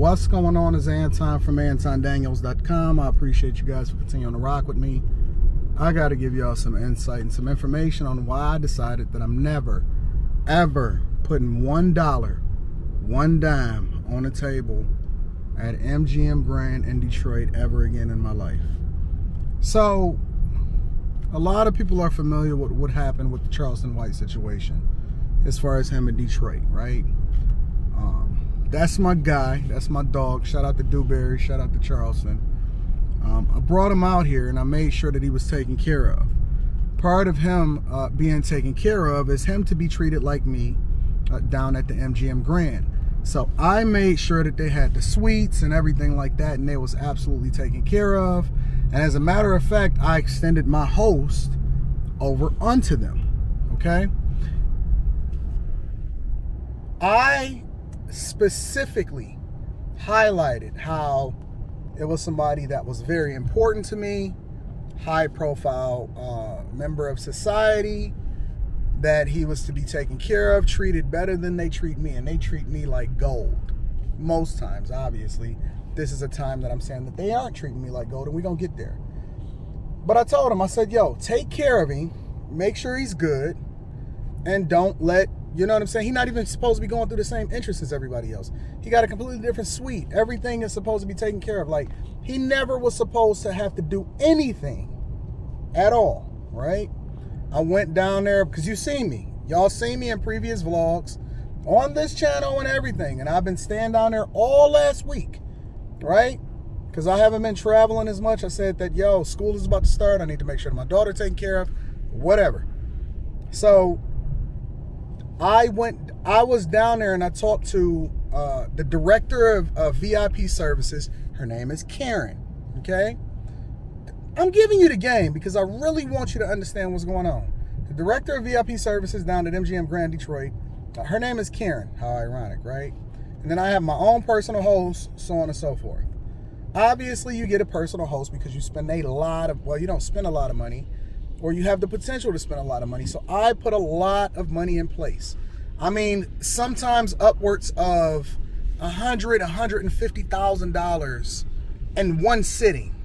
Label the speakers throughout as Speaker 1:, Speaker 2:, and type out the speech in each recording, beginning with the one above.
Speaker 1: What's going on? Is Anton from AntonDaniels.com. I appreciate you guys for continuing to rock with me. I got to give y'all some insight and some information on why I decided that I'm never, ever putting $1, one dime on the table at MGM Grand in Detroit ever again in my life. So, a lot of people are familiar with what happened with the Charleston White situation as far as him in Detroit, right? That's my guy. That's my dog. Shout out to Dewberry. Shout out to Charleston. I brought him out here and I made sure that he was taken care of. Part of him being taken care of is him to be treated like me down at the MGM Grand. So I made sure that they had the suites and everything like that, and they was absolutely taken care of. And as a matter of fact, I extended my host over onto them, okay? I specifically highlighted how it was somebody that was very important to me, high profile member of society, that he was to be taken care of, treated better than they treat me, and they treat me like gold most times. Obviously, this is a time that I'm saying that they aren't treating me like gold, and we're gonna get there. But I told him, I said, yo, take care of him, make sure he's good, and don't let, you know what I'm saying? He's not even supposed to be going through the same interests as everybody else. He got a completely different suite. Everything is supposed to be taken care of. Like, he never was supposed to have to do anything at all, right? I went down there because you seen me. Y'all seen me in previous vlogs on this channel and everything. And I've been staying down there all last week, right? Because I haven't been traveling as much. I said that, yo, school is about to start. I need to make sure that my daughter taken care of, whatever. So I was down there and I talked to the director of VIP services. Her name is Karen, okay? I'm giving you the game because I really want you to understand what's going on. The director of VIP services down at MGM Grand Detroit, her name is Karen. How ironic, right? And then I have my own personal host, so on and so forth. Obviously, you get a personal host because you spend a lot of, well, you don't spend a lot of money, or you have the potential to spend a lot of money. So I put a lot of money in place. I mean, sometimes upwards of $100,000, $150,000 in one sitting.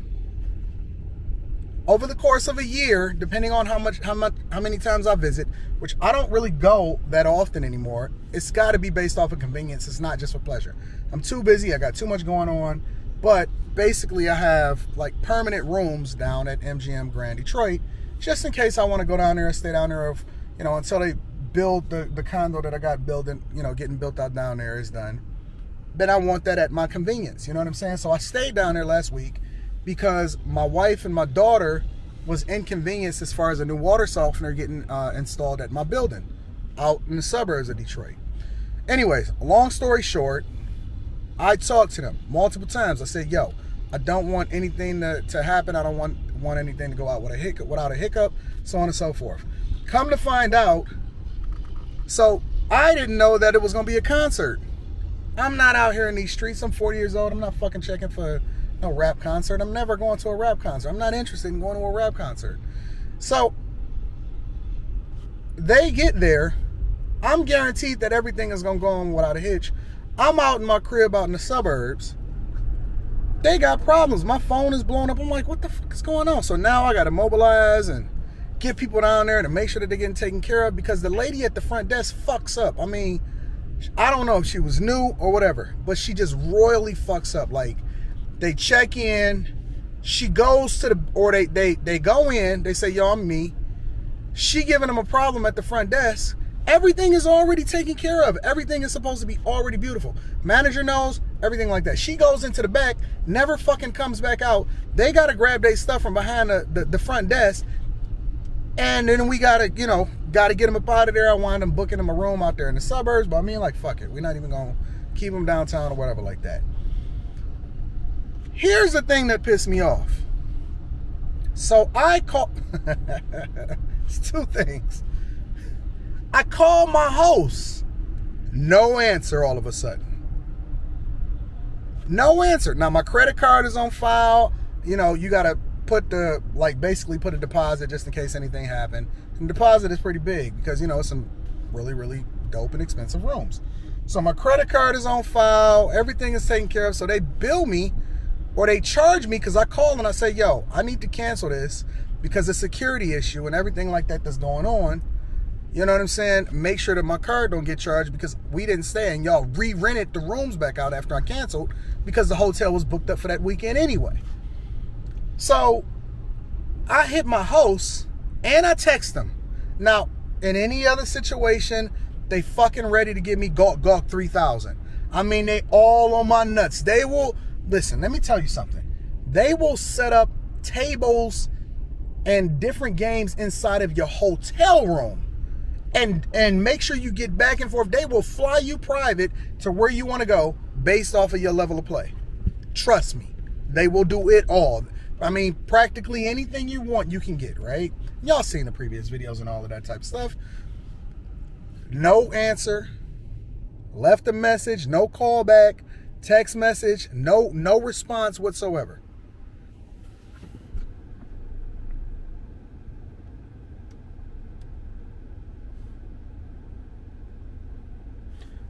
Speaker 1: Over the course of a year, depending on how many times I visit, which I don't really go that often anymore, it's got to be based off of convenience. It's not just for pleasure. I'm too busy. I got too much going on. But basically, I have like permanent rooms down at MGM Grand Detroit, just in case I want to go down there and stay down there, until they build the condo that I got building, getting built out down there is done. Then I want that at my convenience. You know what I'm saying? So I stayed down there last week because my wife and my daughter was inconvenienced as far as a new water softener getting installed at my building out in the suburbs of Detroit. Anyways, long story short, I talked to them multiple times. I said, yo, I don't want anything to happen. I don't want anything to go out without a hiccup, so on and so forth. Come to find out, so I didn't know that it was going to be a concert. I'm not out here in these streets. I'm 40 years old. I'm not fucking checking for no rap concert. I'm never going to a rap concert. I'm not interested in going to a rap concert. So they get there. I'm guaranteed that everything is going to go on without a hitch. I'm out in my crib out in the suburbs. They got problems. My phone is blowing up. I'm like, what the fuck is going on? So now I got to mobilize and get people down there to make sure that they're getting taken care of, because the lady at the front desk fucks up. I mean, I don't know if she was new or whatever, but she just royally fucks up. Like, they check in, she goes to the, or they go in, they say, yo, I'm me. She giving them a problem at the front desk. Everything is already taken care of. Everything is supposed to be already beautiful. Manager knows, everything like that. She goes into the back, never fucking comes back out. They got to grab their stuff from behind the front desk. And then we got to get them up out of there. I wind up booking them a room out there in the suburbs. But I mean, like, fuck it. We're not even going to keep them downtown or whatever like that. Here's the thing that pissed me off. So I call... It's two things. I call my host. No answer all of a sudden. No answer. Now, my credit card is on file. You got to basically put a deposit just in case anything happened. And the deposit is pretty big because, it's some really, really dope and expensive rooms. So my credit card is on file. Everything is taken care of. So they bill me or they charge me because I call and I say, yo, I need to cancel this because of security issue and everything like that that's going on. You know what I'm saying? Make sure that my card don't get charged because we didn't stay and y'all re-rented the rooms back out after I canceled because the hotel was booked up for that weekend anyway. So I hit my host and I text them. Now, in any other situation, they fucking ready to give me gawk 3,000. I mean, they all on my nuts. They will, listen, let me tell you something. They will set up tables and different games inside of your hotel room and make sure you get back and forth. They will fly you private to where you want to go based off of your level of play. Trust me, they will do it all. I mean, practically anything you want, you can get, right? Y'all seen the previous videos and all of that type of stuff. No answer, left a message, no call back, text message, no response whatsoever.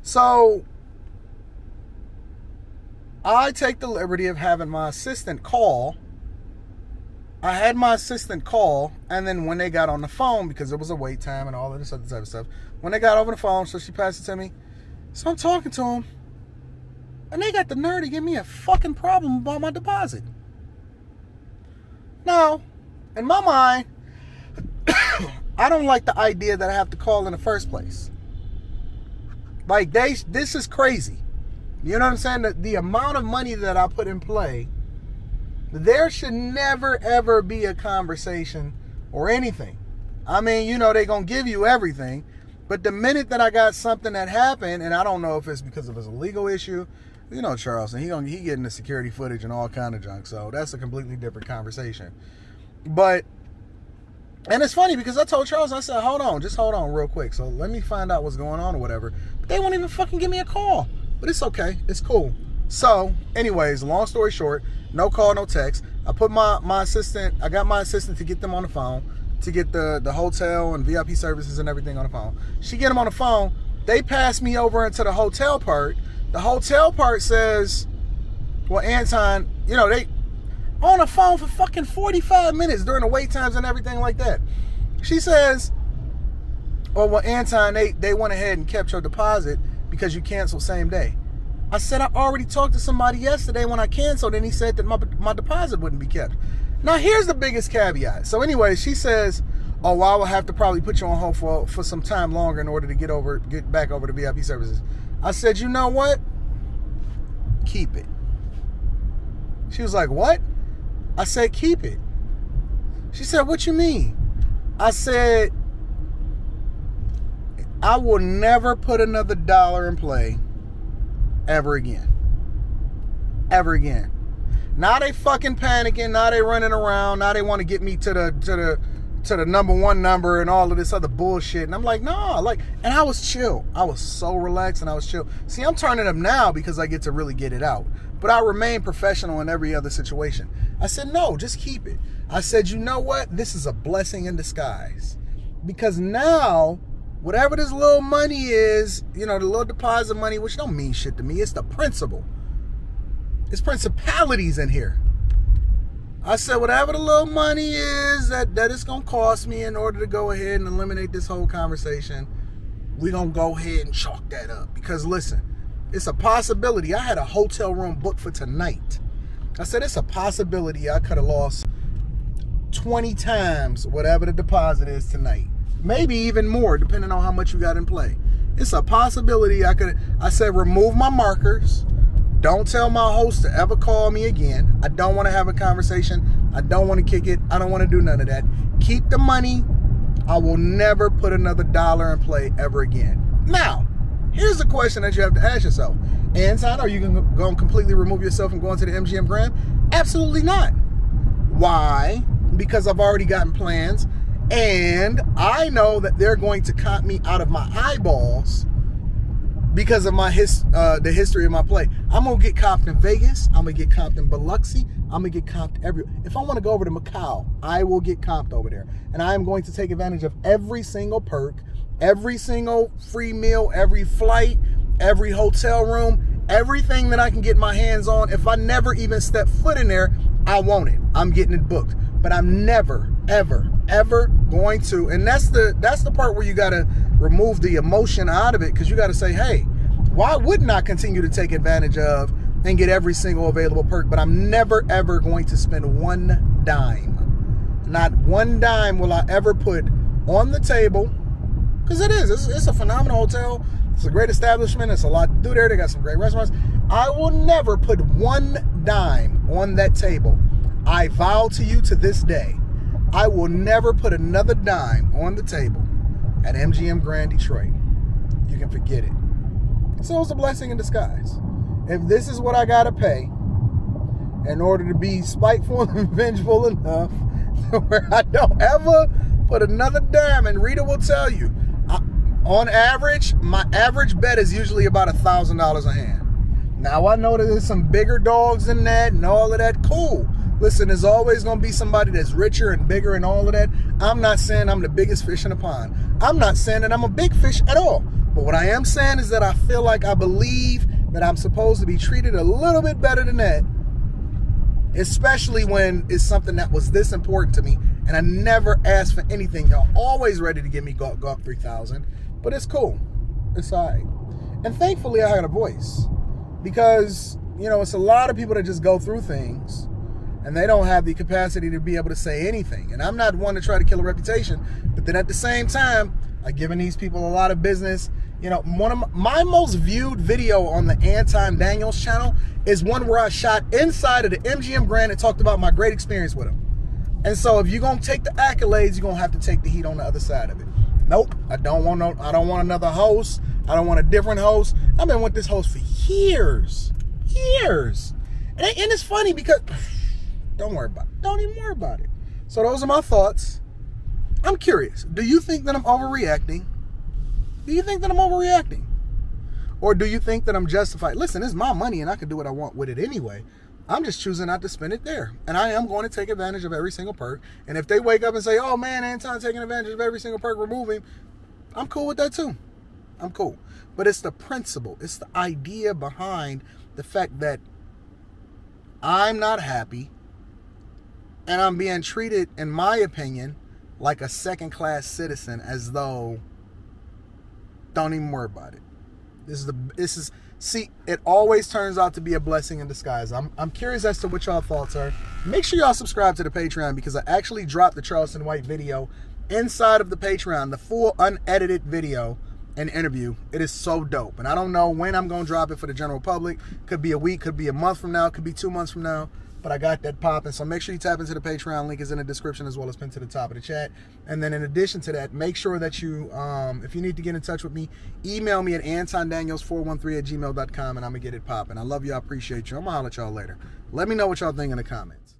Speaker 1: So I take the liberty of having my assistant call. I had my assistant call, and then when they got on the phone, because there was a wait time and all of this other type of stuff, when they got over the phone, so she passed it to me. So I'm talking to them, and they got the nerve to give me a fucking problem about my deposit. Now, in my mind, I don't like the idea that I have to call in the first place. Like, this is crazy. You know what I'm saying? The amount of money that I put in play, there should never, ever be a conversation or anything. I mean, you know, they're going to give you everything. But the minute that I got something that happened, and I don't know if it's because of a legal issue, you know, Charleston, he getting the security footage and all kind of junk. So that's a completely different conversation. But, and it's funny because I told Charles, I said, just hold on real quick. So let me find out what's going on or whatever. But they won't even fucking give me a call. But it's okay. It's cool. So, anyways, long story short, no call, no text. I put my assistant, I got my assistant to get them on the phone, to get the hotel and VIP services and everything on the phone. She get them on the phone. They pass me over into the hotel part. The hotel part says, well, Anton, you know, they on the phone for fucking 45 minutes during the wait times and everything like that. She says, oh, well, Anton, they went ahead and kept your deposit because you canceled same day. I said, I already talked to somebody yesterday when I canceled, and he said that my deposit wouldn't be kept. Now, here's the biggest caveat. So anyway, she says, oh, well, I will have to probably put you on hold for some time longer in order to get back over to VIP services. I said, you know what? Keep it. She was like, what? I said, keep it. She said, what you mean? I said, I will never put another dollar in play ever again. Ever again. Now they fucking panicking. Now they running around. Now they want to get me to the number one number and all of this other bullshit. And I'm like, no, and I was chill. I was so relaxed and I was chill. See, I'm turning them now because I get to really get it out. But I remain professional in every other situation. I said, no, just keep it. I said, you know what? This is a blessing in disguise. Because now, whatever this little money is, you know, the little deposit money, which don't mean shit to me, it's the principle. It's principalities in here. I said, whatever the little money is that it's going to cost me in order to go ahead and eliminate this whole conversation, we're going to go ahead and chalk that up. Because listen, it's a possibility. I had a hotel room booked for tonight. I said, it's a possibility I could have lost 20 times whatever the deposit is tonight. Maybe even more, depending on how much you got in play. It's a possibility I said, remove my markers. Don't tell my host to ever call me again. I don't want to have a conversation. I don't want to kick it. I don't want to do none of that. Keep the money. I will never put another dollar in play ever again. Now, here's the question that you have to ask yourself. Anton, are you going to completely remove yourself from going to the MGM Grand? Absolutely not. Why? Because I've already gotten plans. And I know that they're going to comp me out of my eyeballs because of my the history of my play. I'm going to get comped in Vegas. I'm going to get comped in Biloxi. I'm going to get comped everywhere. If I want to go over to Macau, I will get comped over there. And I am going to take advantage of every single perk, every single free meal, every flight, every hotel room, everything that I can get my hands on. If I never even step foot in there, I want it. I'm getting it booked. But I'm never, ever, ever going to. And that's the part where you got to remove the emotion out of it, because you got to say, hey, why wouldn't I continue to take advantage of and get every single available perk? But I'm never, ever going to spend one dime. Not one dime will I ever put on the table, because it's a phenomenal hotel. It's a great establishment. It's a lot to do there. They got some great restaurants. I will never put one dime on that table. I vow to you to this day, I will never put another dime on the table at MGM Grand Detroit. You can forget it. So it's a blessing in disguise. If this is what I gotta pay in order to be spiteful and vengeful enough where I don't ever put another dime, and Rita will tell you, on average, my average bet is usually about $1,000 a hand. Now I know that there's some bigger dogs than that and all of that. Cool. Listen, there's always going to be somebody that's richer and bigger and all of that. I'm not saying I'm the biggest fish in the pond. I'm not saying that I'm a big fish at all. But what I am saying is that I feel like I believe that I'm supposed to be treated a little bit better than that, especially when it's something that was this important to me. And I never asked for anything. Y'all always ready to give me Gawk 3000. But it's cool. It's all right. And thankfully, I had a voice. Because, you know, it's a lot of people that just go through things and they don't have the capacity to be able to say anything. And I'm not one to try to kill a reputation, but then at the same time, I've given these people a lot of business. You know, one of my most viewed video on the Anton Daniels channel is one where I shot inside of the MGM Grand and talked about my great experience with him. And so if you're gonna take the accolades, you're gonna have to take the heat on the other side of it. Nope, I don't want another host. I don't want a different host. I've been with this host for years. And it's funny because don't worry about it. Don't even worry about it. So those are my thoughts. I'm curious. Do you think that I'm overreacting? Do you think that I'm overreacting? Or do you think that I'm justified? Listen, it's my money and I can do what I want with it anyway. I'm just choosing not to spend it there. And I am going to take advantage of every single perk. And if they wake up and say, oh man, Anton taking advantage of every single perk, remove him, I'm cool with that too. I'm cool. But it's the principle. It's the idea behind the fact that I'm not happy and I'm being treated, in my opinion, like a second-class citizen, as though, don't even worry about it. See, it always turns out to be a blessing in disguise. I'm curious as to what y'all thoughts are. Make sure y'all subscribe to the Patreon, because I actually dropped the Charleston White video inside of the Patreon, the full unedited video and interview. It is so dope. And I don't know when I'm going to drop it for the general public. Could be a week, could be a month from now, could be 2 months from now. But I got that popping. So make sure you tap into the Patreon. Link is in the description as well as pinned to the top of the chat. And then in addition to that, make sure that you, if you need to get in touch with me, email me at antondaniels413@gmail.com and I'm going to get it popping. I love you. I appreciate you. I'm going to holler at y'all later. Let me know what y'all think in the comments.